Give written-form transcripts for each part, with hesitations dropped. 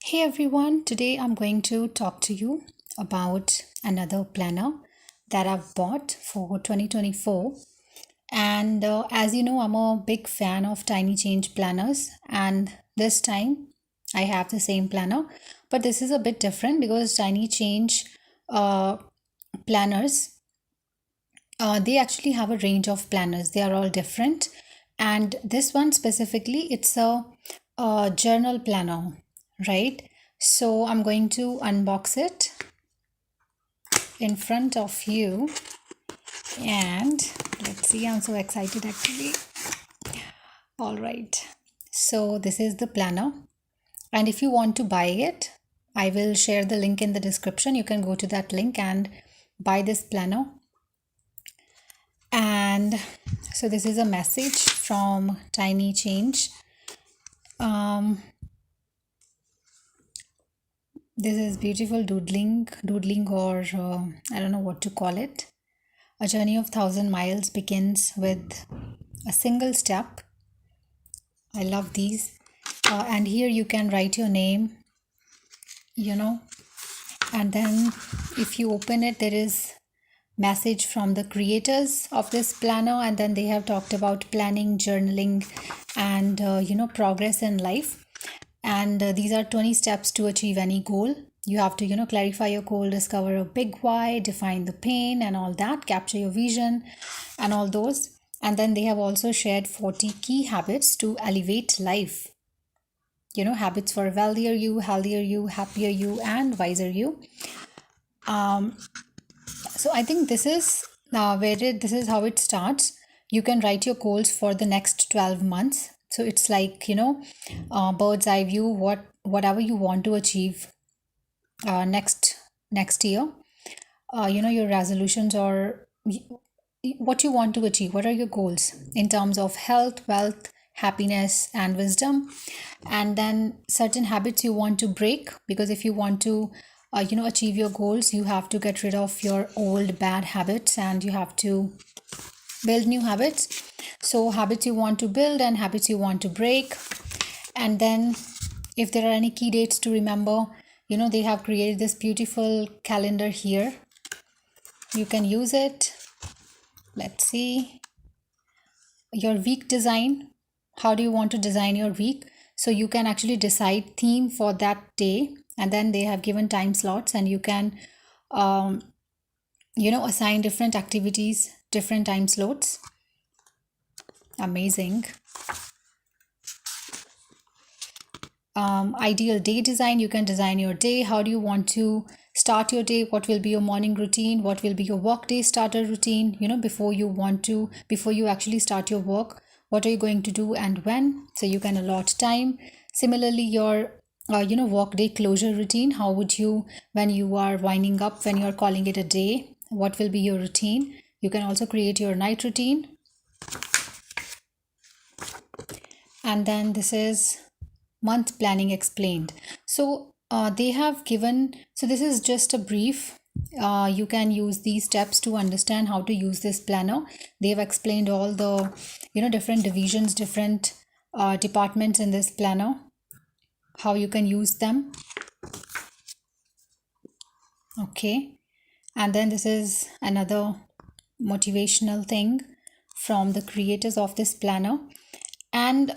Hey everyone, today I'm going to talk to you about another planner that I've bought for 2024. And as you know, I'm a big fan of tiny change planners, and this time I have the same planner, but this is a bit different because tiny change uh, planners they actually have a range of planners. They are all different, and this one specifically, it's a journal planner, right? So I'm going to unbox it in front of you, and let's see. I'm so excited actually. All right. So this is the planner, and if you want to buy it, I will share the link in the description. You can go to that link and buy this planner. And so this is a message from Tiny Change. This is beautiful doodling, or I don't know what to call it. A journey of 1,000 miles begins with a single step. I love these. And here you can write your name, and then if you open it, there is message from the creators of this planner, and then they have talked about planning, journaling, and progress in life. And these are 20 steps to achieve any goal. You have to clarify your goal, discover a big why, define the pain and all that, capture your vision and all those. And then they have also shared 40 key habits to elevate life. Habits for a wealthier you, healthier you, happier you, and wiser you. So I think this is this is how it starts. You can write your goals for the next 12 months. So it's like bird's eye view, whatever you want to achieve next year. Your resolutions, or what you want to achieve. What are your goals in terms of health, wealth, happiness, and wisdom? And then certain habits you want to break, because if you want to achieve your goals, you have to get rid of your old bad habits and you have to build new habits. So habits you want to build and habits you want to break. And then if there are any key dates to remember, they have created this beautiful calendar here. You can use it. Let's see. Your week design. How do you want to design your week? So you can actually decide theme for that day, and then they have given time slots, and you can assign different activities, different time slots. Amazing. Ideal day design. You can design your day. How do you want to start your day? What will be your morning routine? What will be your work day starter routine? Before you actually start your work, what are you going to do and when? So you can allot time. Similarly, your work day closure routine. How would you, when you are winding up, when you are calling it a day, what will be your routine? You can also create your night routine. And then this is month planning explained. So they have given, so this is just a brief. You can use these steps to understand how to use this planner. They've explained all the different divisions, different departments in this planner, how you can use them. Okay. And then this is another motivational thing from the creators of this planner. And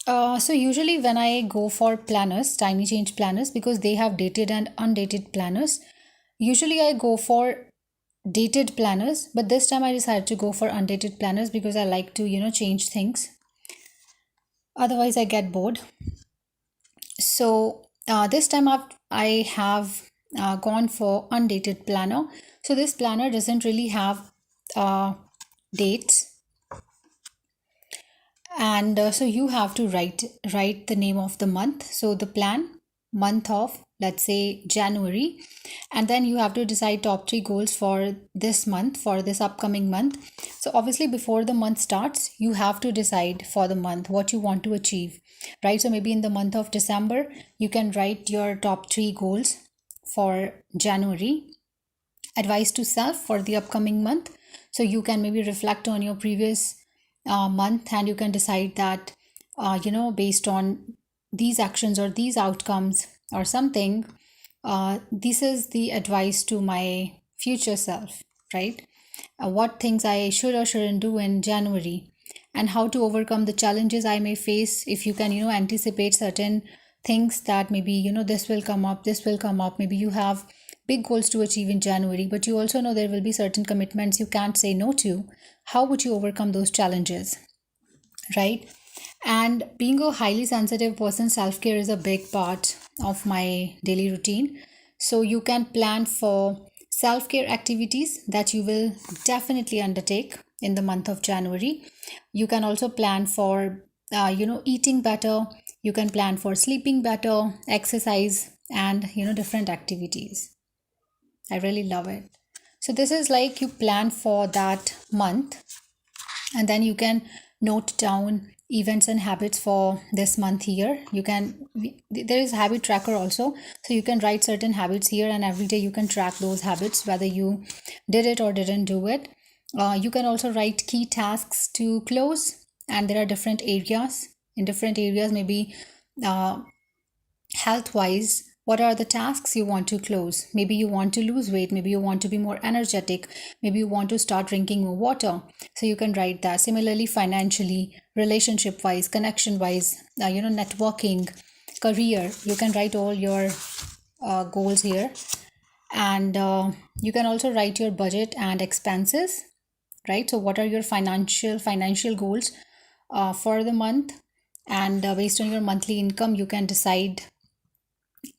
so usually when I go for planners, tiny change planners, because they have dated and undated planners, usually I go for dated planners, but this time I decided to go for undated planners because I like to change things. Otherwise I get bored. So this time I have gone for undated planner. So this planner doesn't really have dates, and so you have to write the name of the month. So the month of, let's say, January, and then you have to decide top 3 goals for this month, for this upcoming month. So obviously before the month starts, you have to decide for the month what you want to achieve, right? So maybe in the month of December, you can write your top 3 goals for January. Advice to self for the upcoming month. So you can maybe reflect on your previous month, and you can decide that based on these actions or these outcomes or something, this is the advice to my future self, right? What things I should or shouldn't do in January, and how to overcome the challenges I may face. If you can, anticipate certain things that maybe, this will come up, this will come up. Maybe you have big goals to achieve in January, but you also know there will be certain commitments you can't say no to. How would you overcome those challenges, right? And being a highly sensitive person, self care is a big part of my daily routine. So you can plan for self care activities that you will definitely undertake in the month of January. You can also plan for, eating better. You can plan for sleeping better, exercise, and, different activities. I really love it. So this is like you plan for that month, and then you can note down events and habits for this month here. There is habit tracker also, so you can write certain habits here, and every day you can track those habits whether you did it or didn't do it. You can also write key tasks to close, and there are different areas. In different areas, maybe health wise, what are the tasks you want to close? Maybe you want to lose weight, maybe you want to be more energetic, maybe you want to start drinking more water, so you can write that. Similarly, financially, relationship wise, connection wise, networking, career, you can write all your goals here. And you can also write your budget and expenses, right? So what are your financial goals for the month? And based on your monthly income, you can decide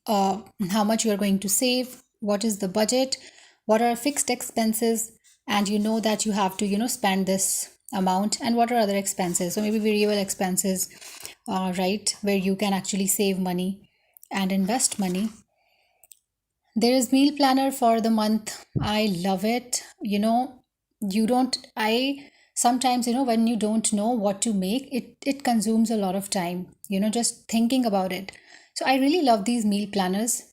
how much you are going to save, what is the budget, what are fixed expenses, and you know that you have to, spend this amount, and what are other expenses. So maybe variable expenses, right, where you can actually save money and invest money. There is meal planner for the month. I love it. You don't, I sometimes, when you don't know what to make, it consumes a lot of time, just thinking about it. So I really love these meal planners.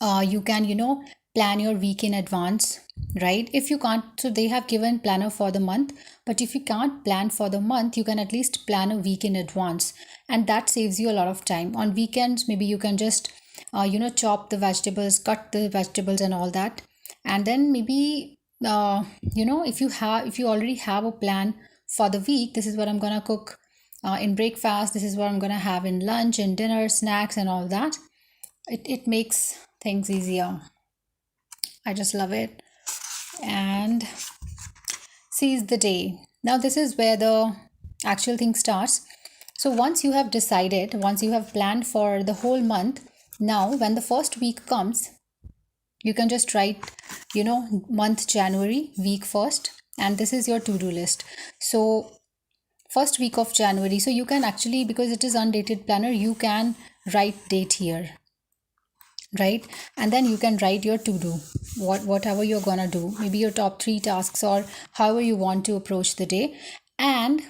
You can, plan your week in advance, right? If you can't, so they have given planner for the month, but if you can't plan for the month, you can at least plan a week in advance, and that saves you a lot of time. On weekends, maybe you can just chop the vegetables, cut the vegetables and all that. And then maybe if you already have a plan for the week, this is what I'm gonna cook in breakfast, this is what I'm gonna have in lunch and dinner, snacks and all that. It makes things easier. I just love it. And seize the day. Now this is where the actual thing starts. So once you have decided, once you have planned for the whole month, now when the first week comes, you can just write, month January, week first, and this is your to-do list. So first week of January, so you can actually, because it is undated planner, you can write date here, right? And then you can write your to do, whatever you're gonna do, maybe your top 3 tasks or however you want to approach the day. And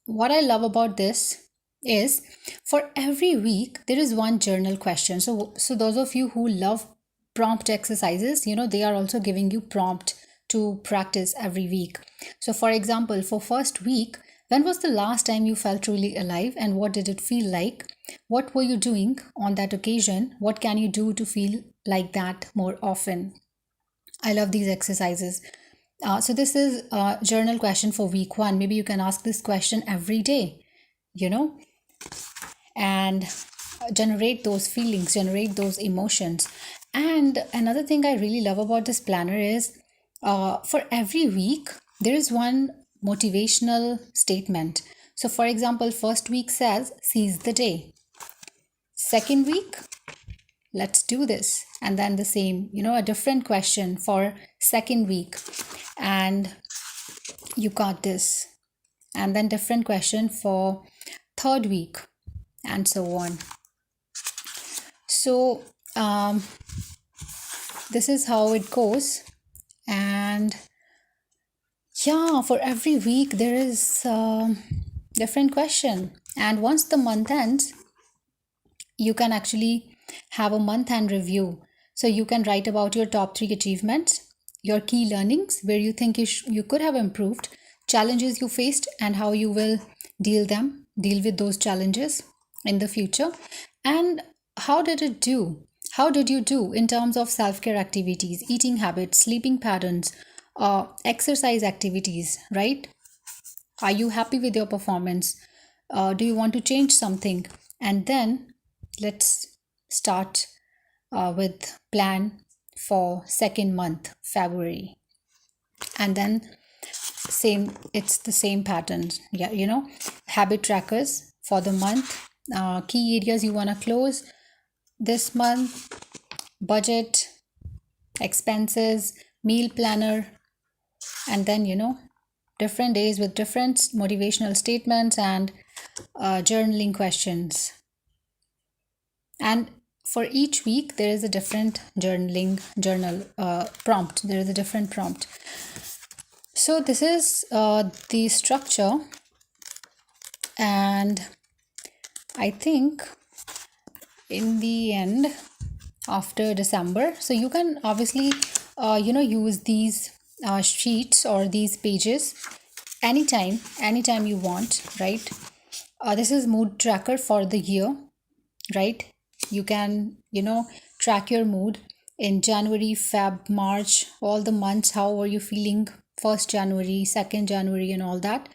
what I love about this is for every week there is one journal question. So those of you who love prompt exercises, they are also giving you prompt to practice every week. So for example, for first week, when was the last time you felt truly alive, and what did it feel like? What were you doing on that occasion? What can you do to feel like that more often? I love these exercises. So this is a journal question for week 1. Maybe you can ask this question every day, and generate those feelings, generate those emotions. And another thing I really love about this planner is for every week, there is one motivational statement. So for example, first week says, seize the day. Second week, let's do this. And then the same, a different question for second week. And you got this. And then different question for third week, and so on. So this is how it goes. And yeah, for every week there is different question. And once the month ends, you can actually have a month end review. So you can write about your top 3 achievements, your key learnings, where you think you could have improved, challenges you faced and how you will deal with those challenges, in the future. And how did it do? How did you do in terms of self care activities, eating habits, sleeping patterns, exercise activities, right? Are you happy with your performance? Do you want to change something? And then let's start with plan for second month, February. And then same, it's the same pattern. Yeah, habit trackers for the month, key areas you want to close this month, budget, expenses, meal planner, and then different days with different motivational statements and journaling questions. And for each week there is a different journal prompt. There is a different prompt. So this is the structure, and I think in the end, after December, so you can obviously use these sheets or these pages anytime you want, right? This is mood tracker for the year, right? You can track your mood in January, Feb, March, all the months. How are you feeling 1st January, 2nd January, and all that.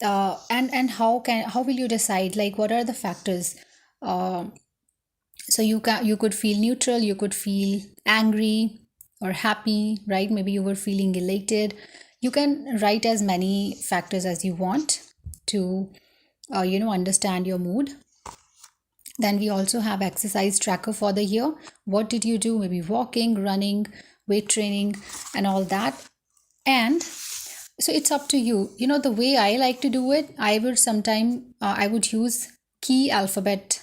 And how will you decide, like, what are the factors? So you could feel neutral, you could feel angry or happy, right? Maybe you were feeling elated. You can write as many factors as you want to understand your mood. Then we also have exercise tracker for the year. What did you do? Maybe walking, running, weight training, and all that. And so it's up to you. The way I like to do it, I would use key alphabet,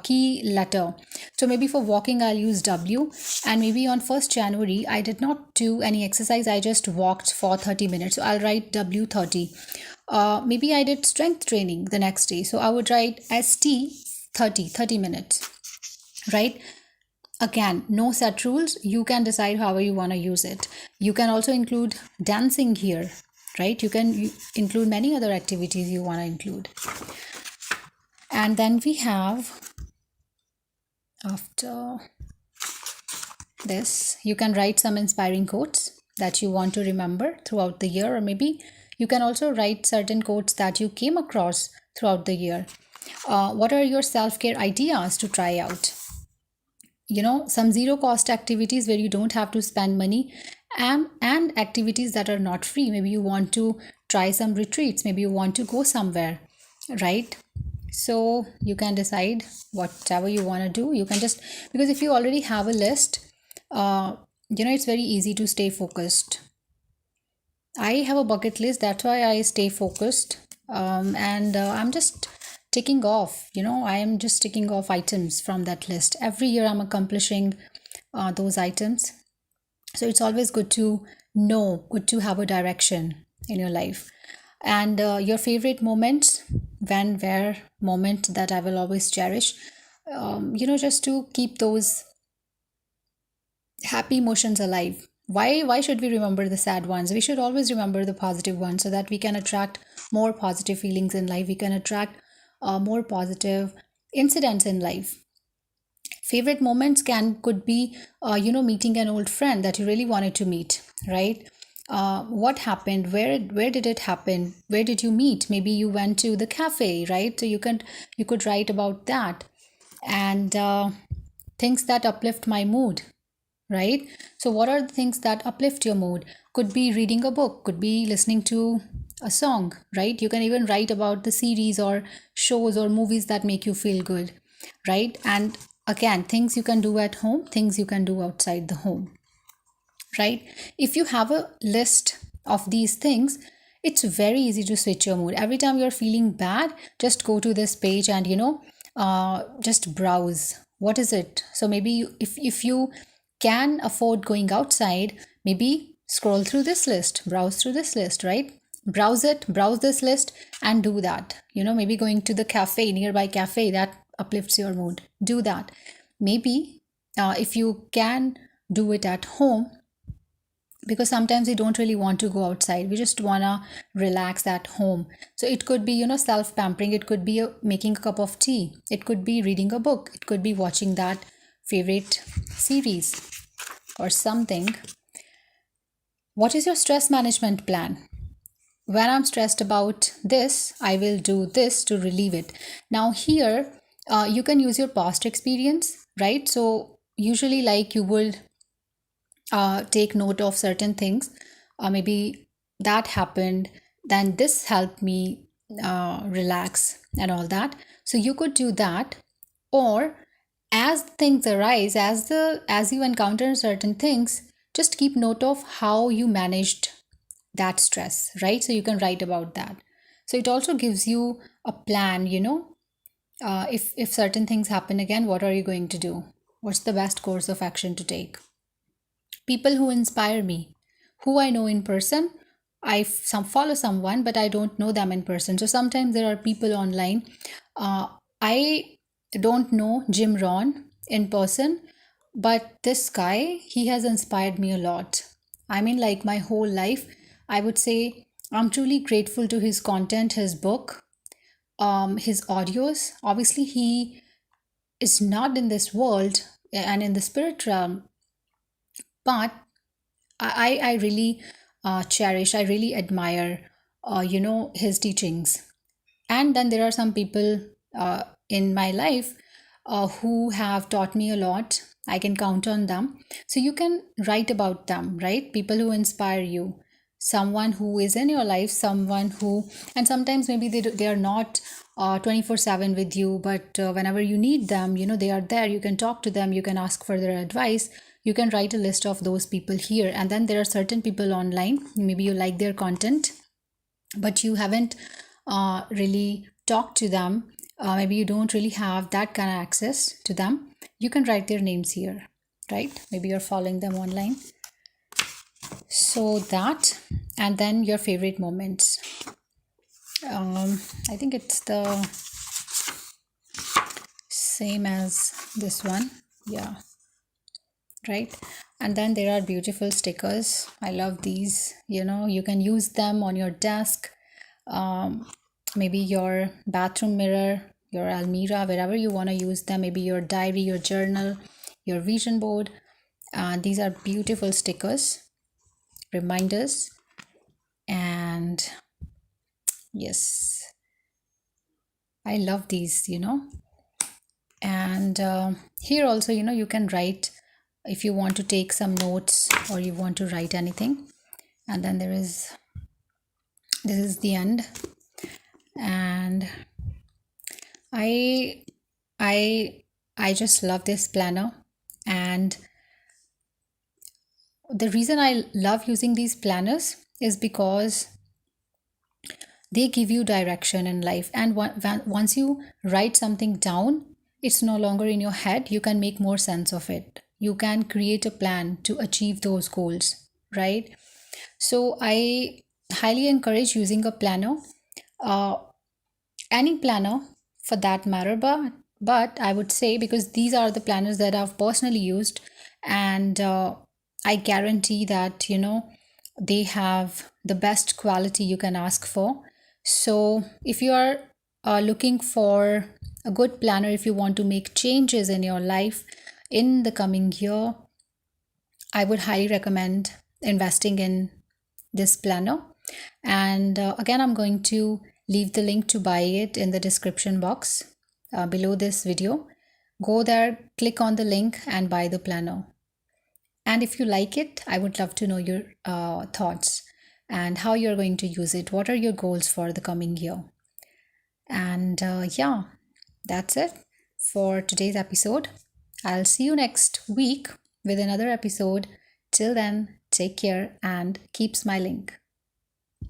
key letter. So maybe for walking I'll use W, and maybe on 1st January I did not do any exercise, I just walked for 30 minutes, so I'll write W30. Maybe I did strength training the next day, so I would write ST 30 minutes, right? Again, no set rules. You can decide however you want to use it. You can also include dancing here, right? You can include many other activities you want to include. And then we have, after this, you can write some inspiring quotes that you want to remember throughout the year, or maybe you can also write certain quotes that you came across throughout the year. What are your self-care ideas to try out? Some zero cost activities where you don't have to spend money, and activities that are not free. Maybe you want to try some retreats, maybe you want to go somewhere, right? So you can decide whatever you want to do. You can just, because if you already have a list, it's very easy to stay focused. I have a bucket list, that's why I stay focused. And I'm just ticking off, I am just ticking off items from that list. Every year I'm accomplishing those items. So it's always good to know, good to have a direction in your life. And your favorite moments, where moment that I will always cherish, just to keep those happy emotions alive. Why should we remember the sad ones? We should always remember the positive ones, so that we can attract more positive feelings in life. We can attract more positive incidents in life. Favorite moments could be meeting an old friend that you really wanted to meet, right? What happened? Where did it happen? Where did you meet? Maybe you went to the cafe, right? So you could write about that. And things that uplift my mood, right? So what are the things that uplift your mood? Could be reading a book, could be listening to a song, right? You can even write about the series or shows or movies that make you feel good, right? And again, things you can do at home, things you can do outside the home, right? If you have a list of these things, it's very easy to switch your mood. Every time you're feeling bad, just go to this page and just browse. What is it? So maybe if you can afford going outside, maybe scroll through this list, browse through this list, right? Browse this list and do that. Maybe going to the nearby cafe, that uplifts your mood, do that. Maybe if you can do it at home, because sometimes we don't really want to go outside. We just want to relax at home. So it could be, self pampering. It could be making a cup of tea. It could be reading a book. It could be watching that favorite series or something. What is your stress management plan? When I'm stressed about this, I will do this to relieve it. Now, here, you can use your past experience, right? So, usually, like you would take note of certain things, maybe that happened, then this helped me relax and all that. So, you could do that, or as things arise, as you encounter certain things, just keep note of how you managed that stress, right? So you can write about that. So it also gives you a plan, if certain things happen again, what are you going to do? What's the best course of action to take? People who inspire me, who I know in person. Some follow someone, but I don't know them in person. So sometimes there are people online. I don't know Jim Rohn in person, but this guy, he has inspired me a lot. I mean, like my whole life, I would say I'm truly grateful to his content, his book, his audios. Obviously, he is not in this world and in the spirit realm, but I really cherish, I really admire, his teachings. And then there are some people in my life who have taught me a lot. I can count on them. So you can write about them, right? People who inspire you, someone who is in your life, someone who, and sometimes maybe they are not 24/7 with you, but whenever you need them, they are there. You can talk to them, you can ask for their advice. You can write a list of those people here. And then there are certain people online, maybe you like their content, but you haven't really talked to them. Maybe you don't really have that kind of access to them. You can write their names here, right? Maybe you're following them online. So that, and then your favorite moments. I think it's the same as this one. Yeah, right. And then there are beautiful stickers. I love these. You can use them on your desk, maybe your bathroom mirror, your almirah, wherever you want to use them, maybe your diary, your journal, your vision board. These are beautiful stickers, reminders, and yes, I love these. And here also, you can write if you want to take some notes or you want to write anything. And then this is the end. And I I I just love this planner. And the reason I love using these planners is because they give you direction in life. And once you write something down, it's no longer in your head. You can make more sense of it. You can create a plan to achieve those goals, right? So I highly encourage using a planner, uh, any planner for that matter. But I would say, because these are the planners that I've personally used, and I guarantee that they have the best quality you can ask for. So if you are looking for a good planner, if you want to make changes in your life in the coming year, I would highly recommend investing in this planner. And again, I'm going to leave the link to buy it in the description box below this video. Go there, click on the link, and buy the planner. And if you like it, I would love to know your thoughts and how you're going to use it. What are your goals for the coming year? And yeah, that's it for today's episode. I'll see you next week with another episode. Till then, take care and keep smiling.